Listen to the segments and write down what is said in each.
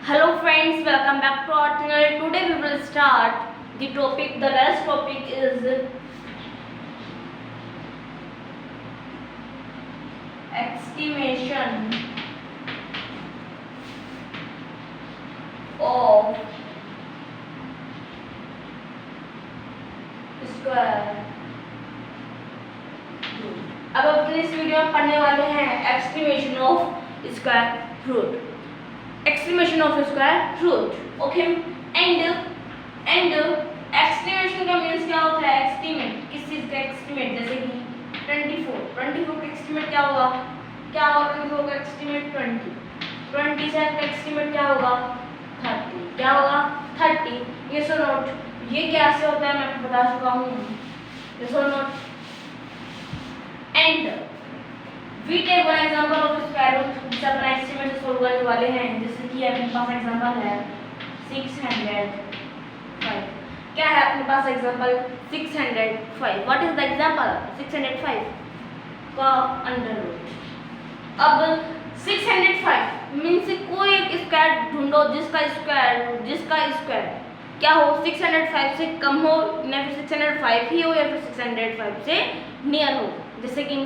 Hello friends, welcome back to our channel. Today we will start the topic. The last topic is estimation of square root. अब अपने इस video में पढ़ने वाले हैं estimation of square root. Estimation of square root. Okay. And estimation का means क्या होता है? Estimate किस चीज का estimate? जैसे कि 24 का estimate क्या होगा? 24 का estimate 27 का estimate क्या होगा? 30. क्या होगा? 30. Yes or not? ये कैसे होता है मैं आपको बता चुका हूँ. Yes or not? And we take one example of square root. जिसे अपना estimate सोल्व करने वाले हैं. जैसे कि अपने पास एग्जांपल है 605. क्या है अपने पास example 605. What is the example? 605 का अंडर रूट. अब 605 मीन्स कोई एक स्क्वायर ढूंढो जिसका स्क्वायर क्या हो 605 से कम हो या फिर 605 ही हो या फिर 605 से नियर हो. जैसे कि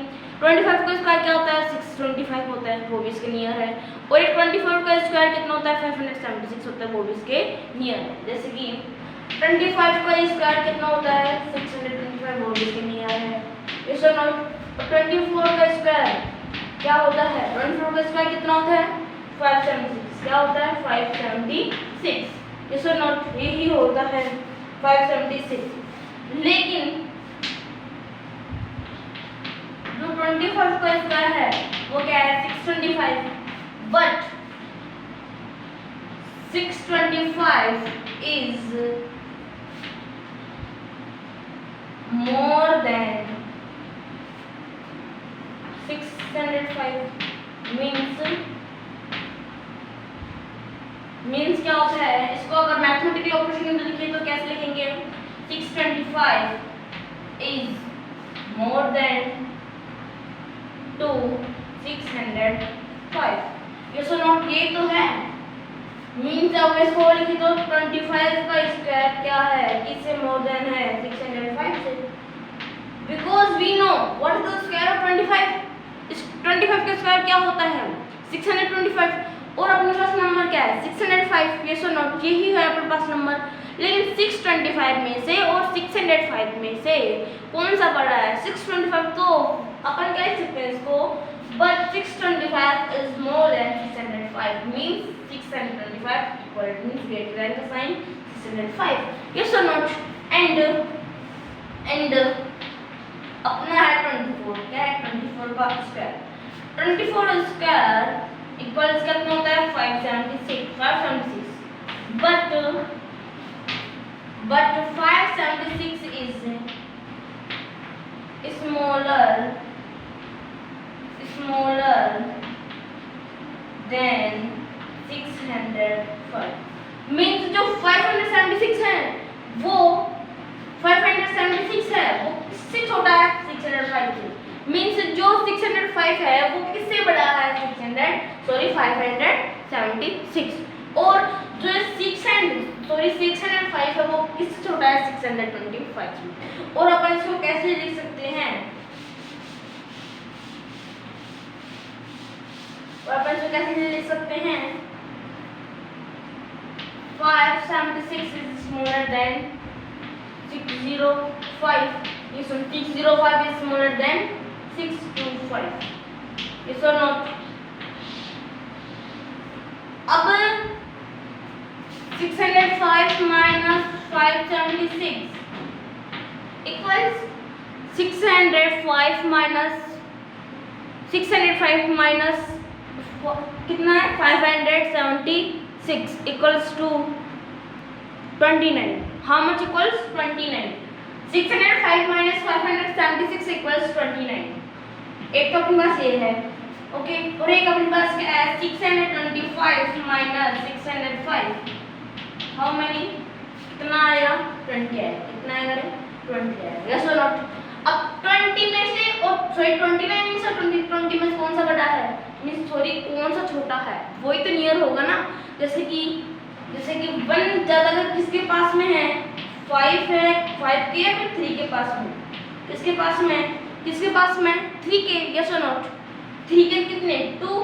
25 का स्क्वायर क्या होता है? 625 होता है, वो भी इसके नियर है. और 24 का स्क्वायर कितना होता है? 576 होता है, वो भी इसके नियर है. जैसे कि 25 का स्क्वायर कितना होता है? 625, वो भी इसके नियर है. इस 24 का स्क्वायर क्या होता है? 24 का स्क्वायर कितना होता है? 576. क्या होता है? 576. इस नोट यही होता है 576. लेकिन जो 25 का स्क्वायर है वो क्या है? 625. But 625 is more than 605. Means क्या होता है? इसको अगर मैथमेटिकल ऑपरेशन में लिखें तो कैसे लिखेंगे? 625 is more than 605. ये सो नोट ये तो है. मीन्स अब इसको लिखी तो 25 का स्क्वायर क्या है? किससे मोर देन है? 605 से. Because we know what is the square of 25. इस 25 का स्क्वायर क्या होता है? 625. और अपने पास नंबर क्या है? 605. ये सो नोट यही है अपने पास नंबर. लेकिन 625 में से और 605 में से कौन सा बड़ा है? 625 तो अपन क्या लिख सकते हैं इसको? But 625 is more than 605 means 625 equal means greater than का साइन 605. यस और नॉट? एंड अपना है 24. क्या है? 24 का स्क्वायर. 24 स्क्वायर इक्वल्स कितना होता है? 576. but 576 is smaller than 605. Means जो 576 है वो 576 है वो किससे छोटा है? 605 से. मीन्स जो 605 है वो किससे बड़ा है? 576. और जो 605 है वो किससे छोटा है? 625 से. और अपन इसको कैसे लिख सकते हैं? कैसे लिख सकते हैं? 576 is smaller than 605. ये 605 is smaller than 625. Yes or not? अब 605 minus 576 equals 605 minus कितना है? 576 equals to 29. How much equals? 29. 605 minus 576 equals 29. एक तो अपने पास ये है. ओके. और एक अपने पास क्या है? 625 minus 605. How many? कितना आएगा? 20 आएगा. कितना आएगा? 20 आएगा. Yes or not? अब 20 में से और 29 में से 20 में से कौन सा बड़ा है? मीन्स सॉरी कौन सा छोटा है? वही तो नियर होगा ना. जैसे कि 1 ज़्यादा अगर किसके पास में है, 5 है, 5 के या फिर 3 के पास में, किसके पास में 3 के, यस और नॉट। 3 के कितने 2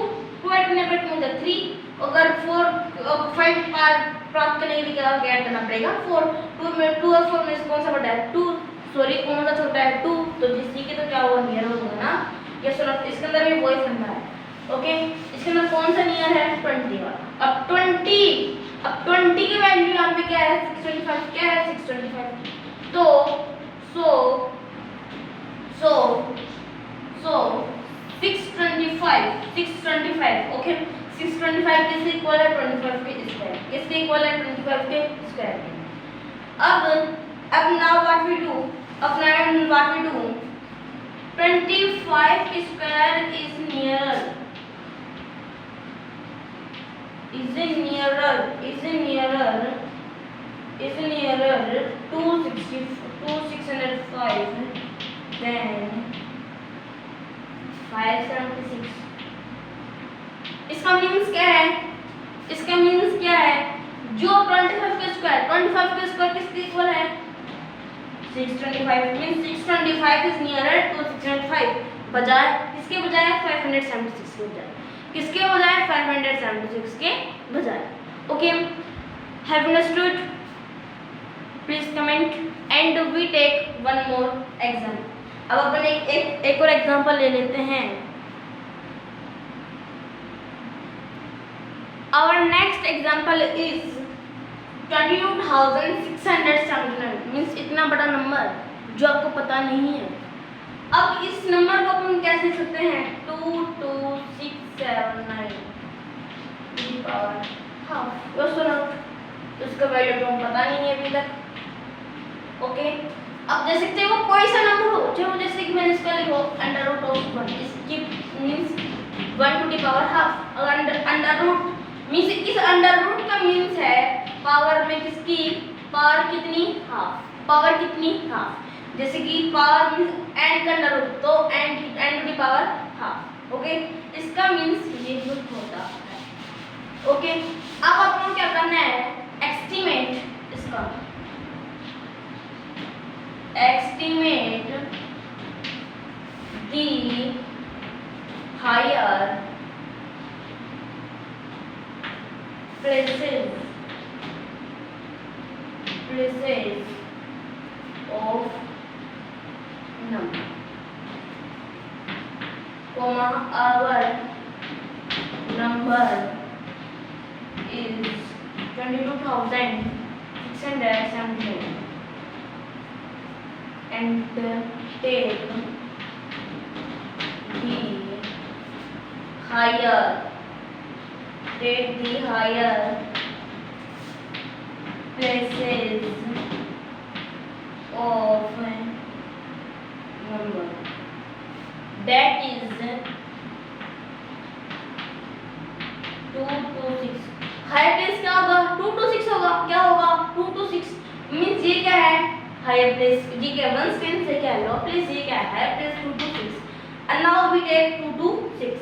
ऐड करने पर कितना 3, अगर 5 प्राप्त करने के लिए क्या ऐड करना पड़ेगा 4। 2 और 4 में से कौन सा बड़ा है 2, सॉरी कौन सा छोटा है 2, तो जिसकी के तो क्या होगा नियर होगा ना, यस और नॉट। इसके अंदर भी वही फंडा है, ओके। इसके अंदर कौन सा नियर है 20 वाला। अब 20 की वैल्यू यहाँ पे क्या है 625, क्या है 625, तो सो 625, ओके। 625 किसके इक्वल है 25 के स्क्वायर, किसके इक्वल है 25 के स्क्वायर के। अब now what we do, 25 square is nearer 605 than 576। इसका मीन्स क्या है, जो 25 का स्क्वायर किसके इक्वल है 625, मीन्स 625 इज नियरर टू 605 बजाय किसके बजाय 576 के बजाय, किसके बजाय 576 के बजाय, okay. Have understood, please comment and we take one more example. अब अपन एक और एग्जाम्पल ले लेते हैं। Our next example is 22,679, means इतना बड़ा नंबर जो आपको पता नहीं है। अब इस नंबर को अपन कैसे लिख सकते हैं 22679 की पावर हाफ, तो इसका वैल्यू तो पता नहीं है अभी तक, ओके। अब जैसे कि वो कोई सा नंबर हो, जो जैसे कि मैंने इसका लिखो √1, इसकी means 1 to the power half. अगर अंडर रूट मीन्स इस अंडर रूट का मीन्स है पावर में किसकी पावर कितनी हाफ, जैसे कि पावर मीन्स n का अंडर रूट, तो n to the power half, okay. इसका मीन्स ये होता है, ओके। अब आपको क्या करना है estimate the higher places of number, comma our number is 22,679 and take the higher places of number, that is 226। Higher place क्या होगा 226 होगा, क्या होगा 226, मीन्स ये क्या है हायर प्लेस, ये क्या वंस टेंस से क्या है लो प्लेस, ये क्या है higher place 226। And now we take 226।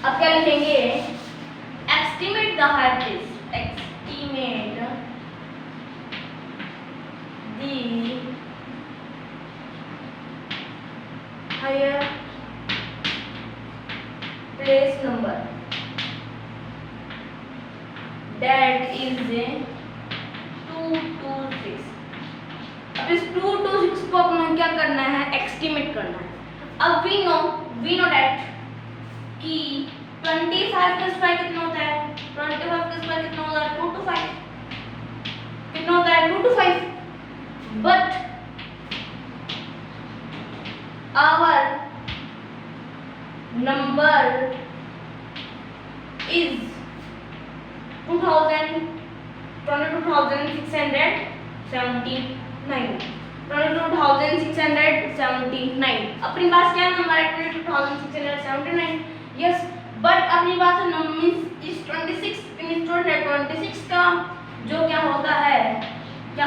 अब क्या लिखेंगे estimate the higher place, estimate the higher place number that is 226। अब इस 226 को अपन क्या करना है एस्टिमेट करना है। अब वी नो दैट कि 25 का स्क्वायर कितना होता है 25 का स्क्वायर कितना होता है 2 to 5, कितना होता है 2 to 5, but our number is 22,679 अपनी पास क्या नंबर है 22,679, यस। बट अपनी बात मीन्स इस 26 का जो क्या होता है ये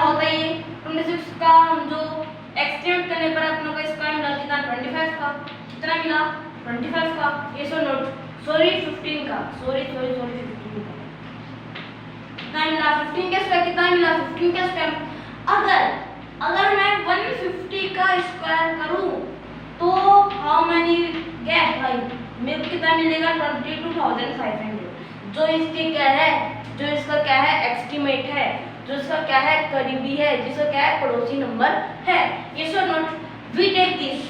26 का जो एक्सटेंड करने पर अपनों को इसका मिला कितना 25 का, कितना मिला 25 का, yes or not? सॉरी 15 का, सॉरी 15 का। कितना मिला 15 का स्क्वायर, कितना मिला 15 का स्क्वायर। अगर मैं 150 का स्क्वायर करूं तो हाउ मेनी गेट भाई, मेरे को कितना मिलेगा 22,500, जो इसके क्या है, जो इसका क्या है एस्टिमेट है, जो इसका क्या है करीबी है, जिसका क्या है पड़ोसी नंबर है। यस और नॉट? We take this.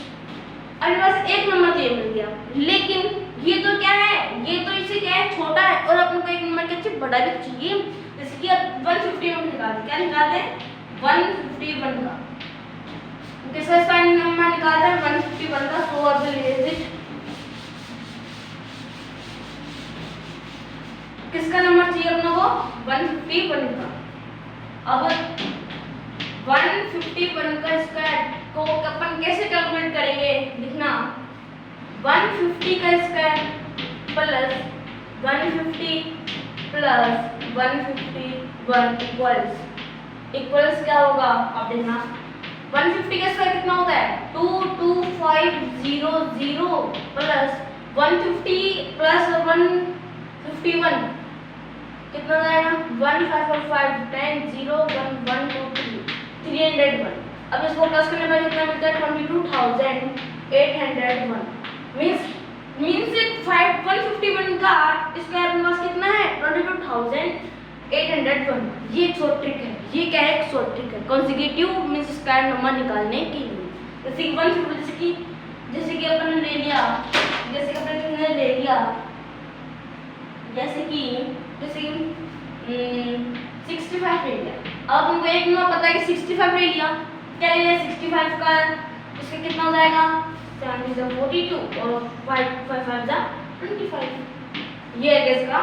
अभी बस एक नंबर तो ये मिल गया, लेकिन ये तो क्या है, ये तो इससे क्या है छोटा है, और अपन को एक नंबर के अच्छे बड़ा भी चाहिए, जैसे कि अब 150 में निकाल दे, क्या निकालते हैं 151 का, किसका स्क्वायर नंबर निकालते हैं 151 का। सो अब इज इट किसका नंबर चाहिए अपने को 151 का। अब 151 का स्क्वायर को अपन कैसे कैलकुलेट करेंगे, लिखना 150 का स्क्वायर प्लस 150 प्लस 151 इक्वल्स क्या होगा, आप देखना 150 का स्क्वायर कितना होता है 22500 प्लस 150 प्लस 151 कितना आएगा 1545 10 0 1 1 2 3 301। अब इसको प्लस करने पर कितना मिलता है 22,801। मींस 151 का स्क्वायर अपने पास कितना है 22,801। ये एक शॉर्ट ट्रिक है, ये क्या है एक शॉर्ट ट्रिक है कॉन्सेक्यूटिव मींस स्क्वायर नंबर निकालने के लिए। जैसे कि 150 जैसे कि अपन ने ले लिया, जैसे कि अपन ने ले लिया जैसे कि 65 ले लिया। अब हमको एक नंबर पता है कि 65 ले लिया, क्या ले लिया 65 का इसका कितना हो जाएगा 7 is 42 और 5 5 5 25। ये है इसका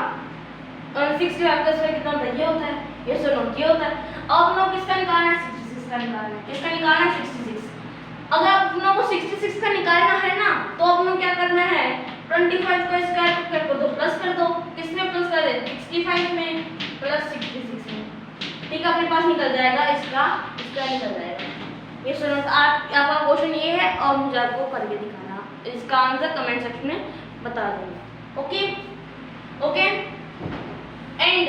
65 का इसका कितना होता है, ये होता है, ये सो नोट ये होता है। अब हम लोग किसका निकालना है 66 का निकालना है, किसका निकालना है 66। अगर आप लोगों को 66 का निकालना है ना तो आप लोग क्या करना है 25 का स्क्वायर कर दो प्लस कर दो, किसमें प्लस कर दे 65 में प्लस 66 में, ठीक है अपने पास निकल जाएगा इसका निकल जाएगा। ये सुनो आपका क्वेश्चन ये है और मुझे आपको करके दिखाना, इसका आंसर कमेंट सेक्शन में बता दूंगा। ओके ओके एंड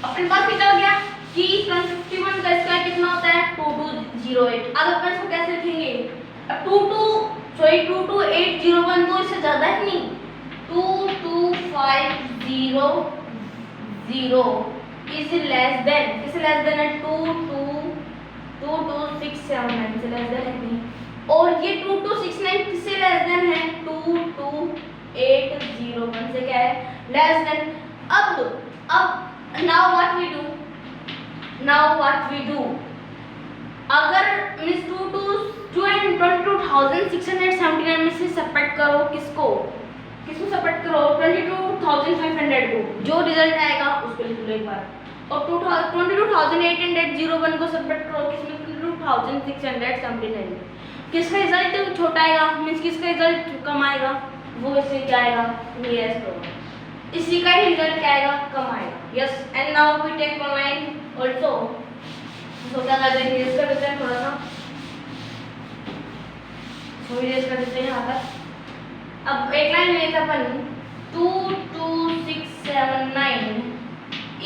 अपने पास कितना हो गया कि 151 का स्क्वायर कितना होता है 2208। अब अपन इसको कैसे लिखेंगे 22801 तो इससे ज्यादा है नहीं 22500 is less than, किससे लेस देन है 22679 से लेस देन है नहीं, और ये 2269 किससे लेस देन है 22801 से क्या है लेस देन। अब now what we do अगर मींस 22,679 में से सब्ट्रैक्ट करो किसको सब्ट्रैक्ट करो 22,500 को, जो रिजल्ट आएगा उसको लिख लो एक बार, और 22,801 को सब्ट्रैक्ट करो किसमें 22,679 किसका रिजल्ट छोटा आएगा मींस किसका रिजल्ट कम आएगा वो इससे क्या आएगा नियरेस्ट होगा, इसी का ही रिजल्ट क्या आएगा कम आएगा। Yes and now we take one line also. तो क्या करते हैं इरेज कर देते हैं थोड़ा सा, तो इरेज कर देते हैं यहाँ पर। अब एक लाइन में था अपन 22679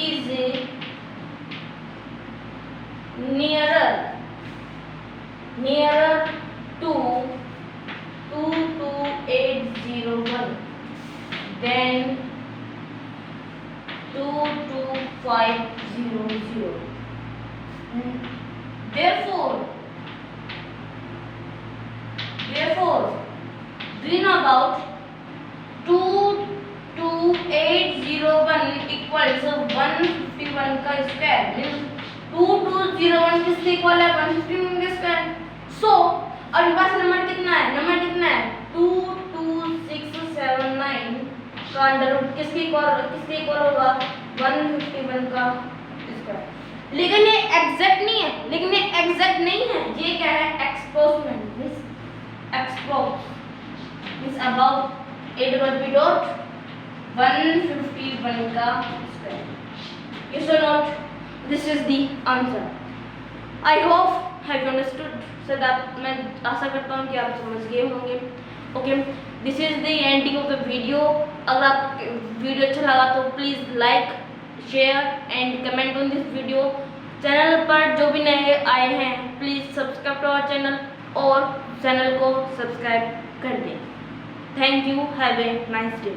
is nearer to 22801 than 22500. Therefore we know about 22801 equals 151 का स्क्वायर मींस 2201 किससे इक्वल है 151 के स्क्वायर। सो और पास नंबर कितना है 22679 का अंडर रूट किसके इक्वल होगा 151 का स्क्वायर। लेकिन ये एग्जैक्ट नहीं है, ये क्या है exponent means about it will be dot 151 का square. Yes or not? This is the answer. I hope have you understood. सदा मैं आशा करता हूँ कि आप समझ गए होंगे। Okay, this is the ending of the video. अगर आप वीडियो अच्छा लगा तो please like, share and comment on this video. Channel पर जो भी नए आए हैं please subscribe to our channel और चैनल को सब्सक्राइब कर दें। Thank you, have a nice day.